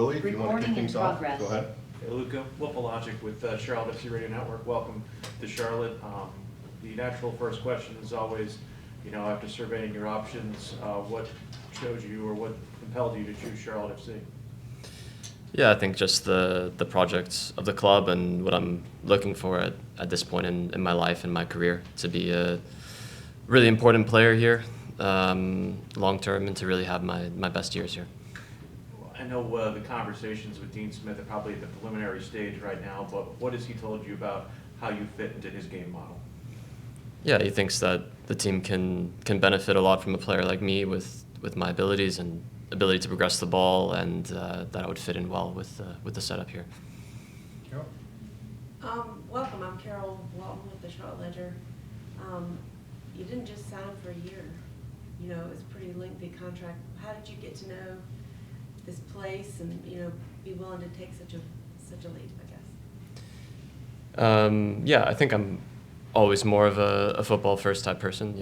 Willie, if you want to kick Recording in things off, progress. go ahead. Hey, Luca, Logic with Charlotte FC Radio Network. Welcome to Charlotte. The natural first question is always, after surveying your options, what showed you or what compelled you to choose Charlotte FC? Yeah, I think just the project of the club and what I'm looking for at this point in my life and my career, to be a really important player here long term and to really have my best years here. I know the conversations with Dean Smith are probably at the preliminary stage right now, but what has he told you about how you fit into his game model? Yeah, he thinks that the team can benefit a lot from a player like me with my abilities and ability to progress the ball, and that I would fit in well with the setup here. Carol? Welcome, I'm Carol Walton with the Charlotte Ledger. You didn't just sign for a year. It's a pretty lengthy contract. How did you get to know this place and, be willing to take such a leap, I guess? Yeah, I think I'm always more of a football first type person.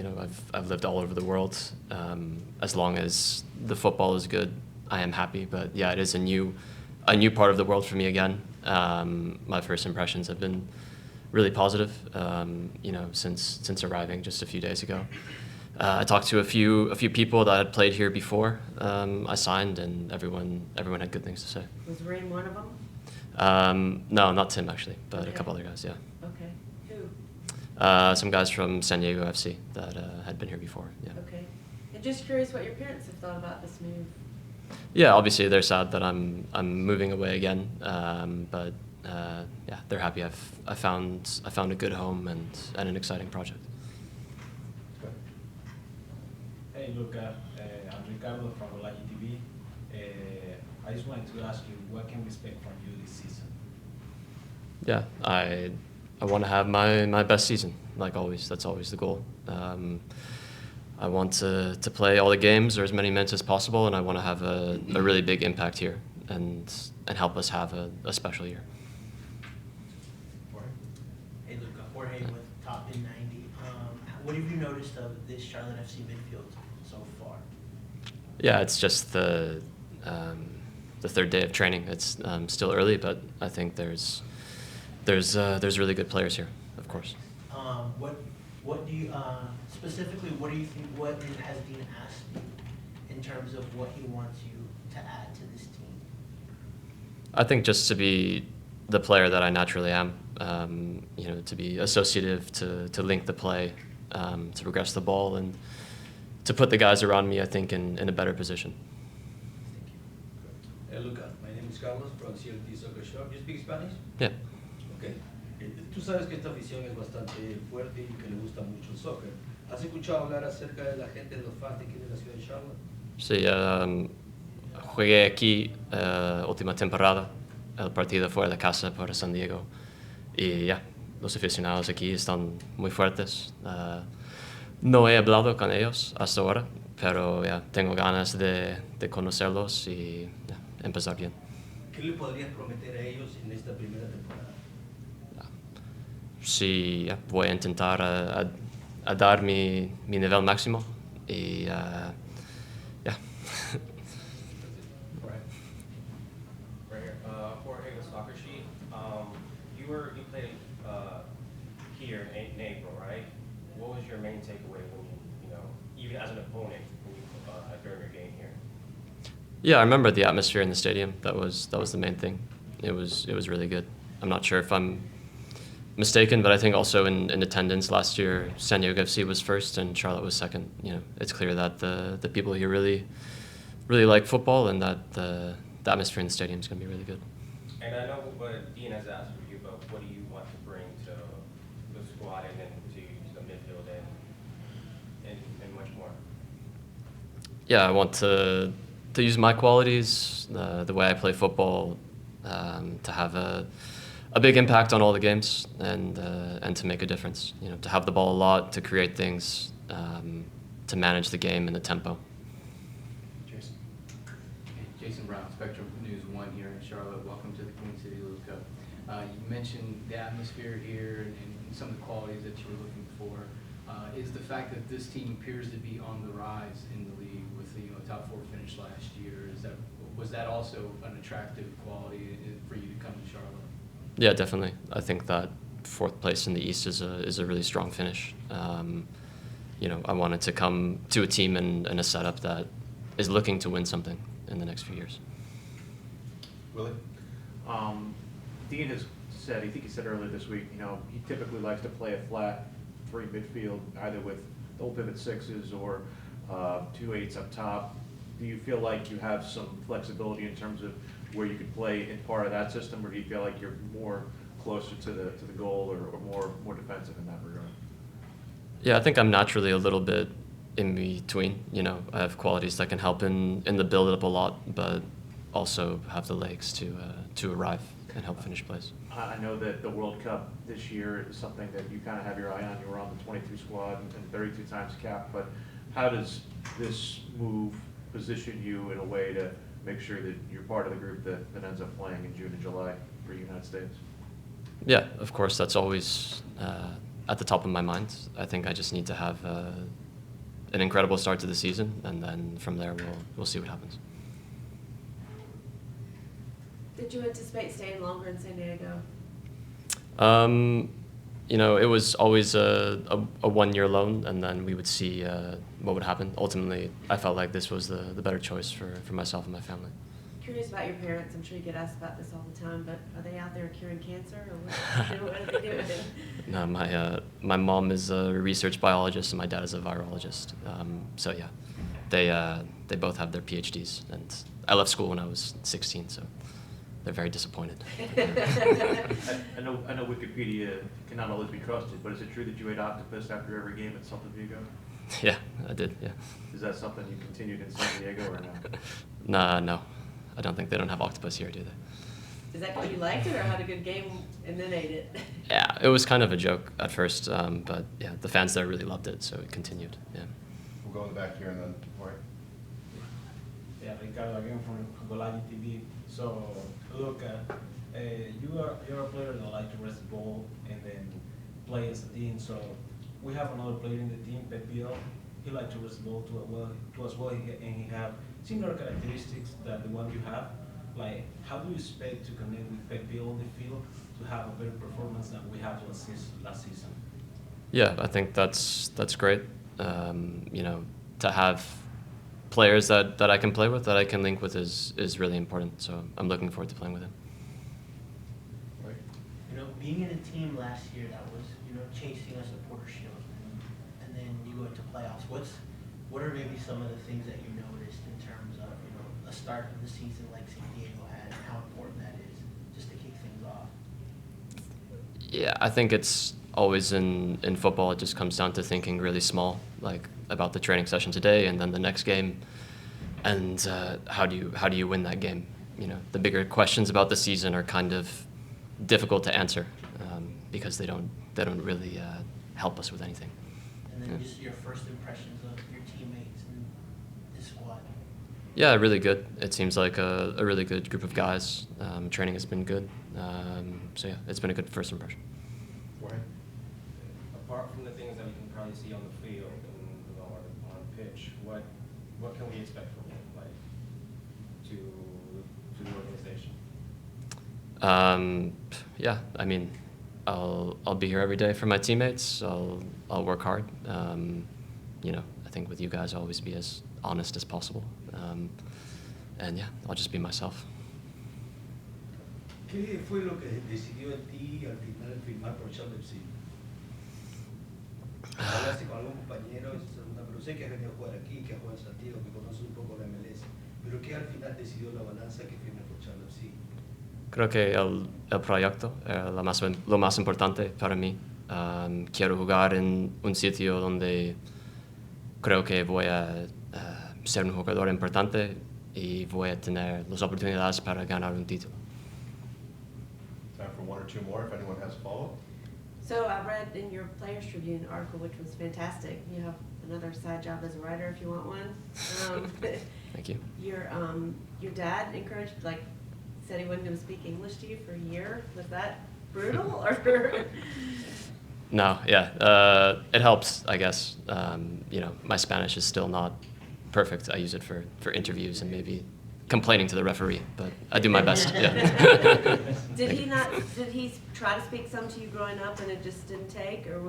I've lived all over the world. As long as the football is good, I am happy. But yeah, it is a new part of the world for me again. My first impressions have been really positive. Since arriving just a few days ago. I talked to a few people that had played here before I signed, and everyone had good things to say. Was Rain one of them? No, not Tim actually, but Okay. a couple other guys. Yeah. Okay. Who? Some guys from San Diego FC that had been here before. Yeah. Okay. And just curious what your parents have thought about this move. Yeah, obviously they're sad that I'm moving away again, but yeah, they're happy I found a good home and an exciting project. Hey Luca, I'm Ricardo from Olaji TV. I just wanted to ask you, what can we expect from you this season? Yeah, I want to have my best season, like always. That's always the goal. I want to play all the games or as many minutes as possible, and I want to have a really big impact here and help us have a special year. Hey Luca, Jorge with Top in 90. What have you noticed of this Charlotte FC midfield so far? Yeah, it's just the third day of training. It's still early, but I think there's really good players here, of course. What do you specifically? What do you think? What has Dean asked you in terms of what he wants you to add to this team? I think just to be the player that I naturally am. To be associative, to link the play, to progress the ball, and to put the guys around me, I think, in a better position. Hey Luca, my name is Carlos from CLT Soccer Shop. You speak Spanish? Yeah. Okay. Tú sabes que esta afición es bastante fuerte y que le gusta mucho el soccer. ¿Has escuchado hablar acerca de la gente, de los fans de aquí de la ciudad de Charlotte? Sí, jugué aquí última temporada, el partido fuera de casa por San Diego. Y ya, los aficionados aquí están muy fuertes. No he hablado con ellos hasta ahora, pero ya tengo ganas de conocerlos y empezar bien. ¿Qué le podrías prometer a ellos en esta primera temporada? Sí, voy a intentar a dar mi nivel máximo y ya. Right here, Jorge with Soccer Sheet. You played here in April, right? What was your main takeaway when even as an opponent during your game here? Yeah, I remember the atmosphere in the stadium. That was the main thing. It was really good. I'm not sure if I'm mistaken, but I think also in attendance last year, San Diego FC was first and Charlotte was second. It's clear that the people here really like football, and that the atmosphere in the stadium is going to be really good. And I know what Dean has asked for you, but what do you want to bring to the squad and then to the midfield and much more? Yeah, I want to use my qualities, the way I play football, to have a big impact on all the games and to make a difference. To have the ball a lot, to create things, to manage the game and the tempo. Jason. Hey, Jason Brown, Spectrum News 1 here in Charlotte. Welcome to the Queen City, Luca. You mentioned the atmosphere here and some of the qualities that you were looking for. Is the fact that this team appears to be on the rise in the league with the top 4 finish last year, was that also an attractive quality for you to come to Charlotte? Yeah, definitely. I think that fourth place in the East is a really strong finish. I wanted to come to a team in a setup that is looking to win something in the next few years. Willie? Dean has said, I think he said earlier this week, he typically likes to play a flat 3 midfield, either with double pivot 6s or 2 8s up top. Do you feel like you have some flexibility in terms of where you could play in part of that system, or do you feel like you're more closer to the goal or more defensive in that regard? Yeah, I think I'm naturally a little bit in between. I have qualities that can help in the build-up a lot, but also have the legs to arrive and help finish plays. I know that the World Cup this year is something that you kind of have your eye on. You were on the 22 squad and 32 times capped, but how does this move position you in a way to make sure that you're part of the group that ends up playing in June and July for the United States? Yeah, of course, that's always at the top of my mind. I think I just need to have an incredible start to the season, and then from there we'll see what happens. Did you anticipate staying longer in San Diego? It was always a 1-year loan, and then we would see what would happen. Ultimately, I felt like this was the better choice for myself and my family. Curious about your parents. I'm sure you get asked about this all the time, but are they out there curing cancer, or what are they doing? No, my mom is a research biologist and my dad is a virologist. So yeah, they both have their PhDs, and I left school when I was 16, so they're very disappointed. I know Wikipedia cannot always be trusted, but is it true that you ate octopus after every game at Celta Vigo? Yeah, I did. Yeah. Is that something you continued in San Diego or not? No, I don't think they don't have octopus here, do they? Is that because you liked it, or had a good game and then ate it? Yeah, it was kind of a joke at first, but yeah, the fans there really loved it, so it continued. Yeah. We'll go in the back here and then Torre. Yeah, Ricardo again from Golagi TV. So, Luca, you're a player that like to rest the ball and then play as a team. So, we have another player in the team, Pep Biel. He likes to rest the ball to as well, and he have similar characteristics that the one you have. Like, how do you expect to connect with Pep Biel on the field to have a better performance than we had last season? Yeah, I think that's great. To have players that I can play with, that I can link with is really important. So I'm looking forward to playing with him. Right. Being in a team last year that was, chasing a supporter shield, and then you go into playoffs, what are maybe some of the things that you noticed in terms of, a start of the season like San Diego had, and how important that is just to kick things off? Yeah, I think it's always in football, it just comes down to thinking really small, like about the training session today and then the next game, and how do you win that game? The bigger questions about the season are kind of difficult to answer because they don't really help us with anything. And then Yeah. just your first impressions of your teammates and this squad. Yeah, really good. It seems like a really good group of guys. Training has been good. So yeah, it's been a good first impression. Torre? Apart from the things that we can probably see on the field and on pitch, what can we expect from him, like to the organization? Yeah, I mean, I'll be here every day for my teammates. I'll work hard. I think with you guys, I'll always be as honest as possible. And yeah, I'll just be myself. ¿Qué fue lo que decidió en ti al final firmar por Charlotte FC? Hablaste con algún compañero, pero sé que has venido a jugar aquí, que has jugado en Santiago, que conoces un poco la MLS, pero ¿qué al final decidió la balanza que firme por Charlotte FC? Creo que el proyecto era lo más importante para mí. Quiero jugar en un sitio donde creo que voy a ser un jugador importante y voy a tener las oportunidades para ganar un título. Time for one or two more if anyone has a follow-up. So I read in your Players Tribune article, which was fantastic. You have another side job as a writer if you want one. Thank you. Your dad encouraged, said he wasn't going to speak English to you for a year. Was that brutal or? No, yeah, it helps, I guess. My Spanish is still not perfect. I use it for interviews and maybe complaining to the referee, but I do my best. Yeah. Did he try to speak some to you growing up and it just didn't take, or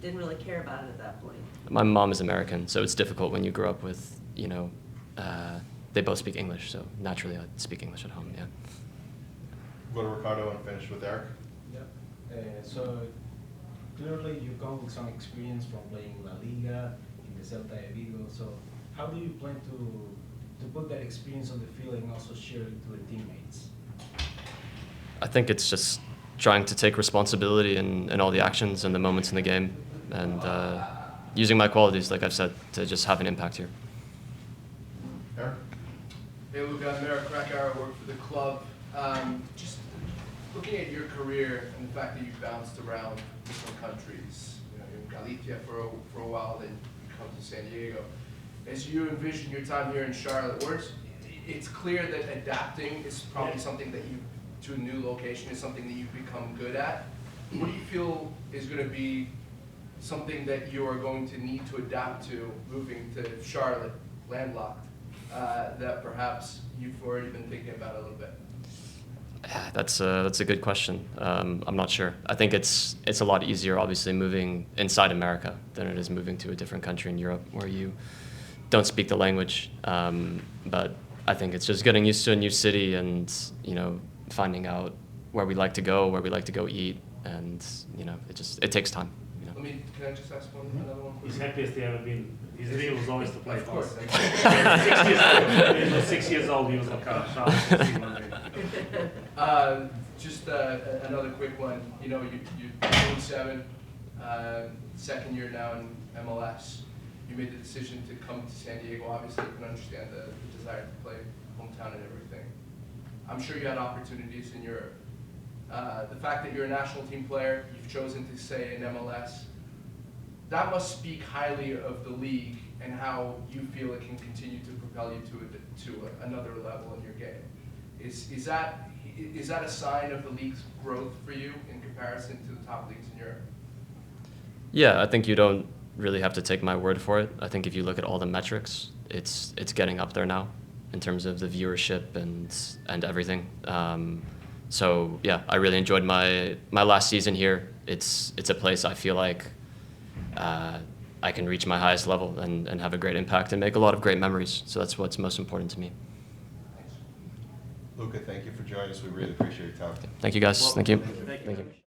didn't really care about it at that point? My mom is American, so it's difficult when you grow up with, they both speak English, so naturally I speak English at home, yeah. Go to Ricardo and finish with Eric. Yep. So clearly you come with some experience from playing La Liga in the Celta de Vigo. So how do you plan to put that experience on the field and also share it to the teammates? I think it's just trying to take responsibility in all the actions and the moments in the game, and using my qualities, like I've said, to just have an impact here. Eric? Hey Luca, I'm Eric Krakauer, I work for the club. Just looking at your career and the fact that you've bounced around different countries, you're in Galicia for a while, then you come to San Diego. As you envision your time here in Charlotte, it's clear that adapting is probably something that to a new location is something that you've become good at. What do you feel is going to be something that you are going to need to adapt to moving to Charlotte, landlocked, that perhaps you've already been thinking about a little bit? That's a good question. I'm not sure. I think it's a lot easier, obviously, moving inside America than it is moving to a different country in Europe where you don't speak the language. But I think it's just getting used to a new city and finding out where we like to go eat, and it takes time. Can I just ask another one? He's happiest he ever been. His dream was always to play Of for course. us. When he was 6 years old, he was like, Just another quick one. You're 27, second year now in MLS. You made the decision to come to San Diego. Obviously, you can understand the desire to play hometown and everything. I'm sure you had opportunities in Europe. The fact that you're a national team player, you've chosen to stay in MLS, that must speak highly of the league and how you feel it can continue to propel you to another level in your game. Is that a sign of the league's growth for you in comparison to the top leagues in Europe? Yeah, I think you don't really have to take my word for it. I think if you look at all the metrics, it's getting up there now in terms of the viewership and everything. So yeah, I really enjoyed my last season here. It's a place I feel like I can reach my highest level and have a great impact and make a lot of great memories. So that's what's most important to me. Luca, thank you for joining us. We really appreciate your time. Thank you guys. Thank you. Thank you.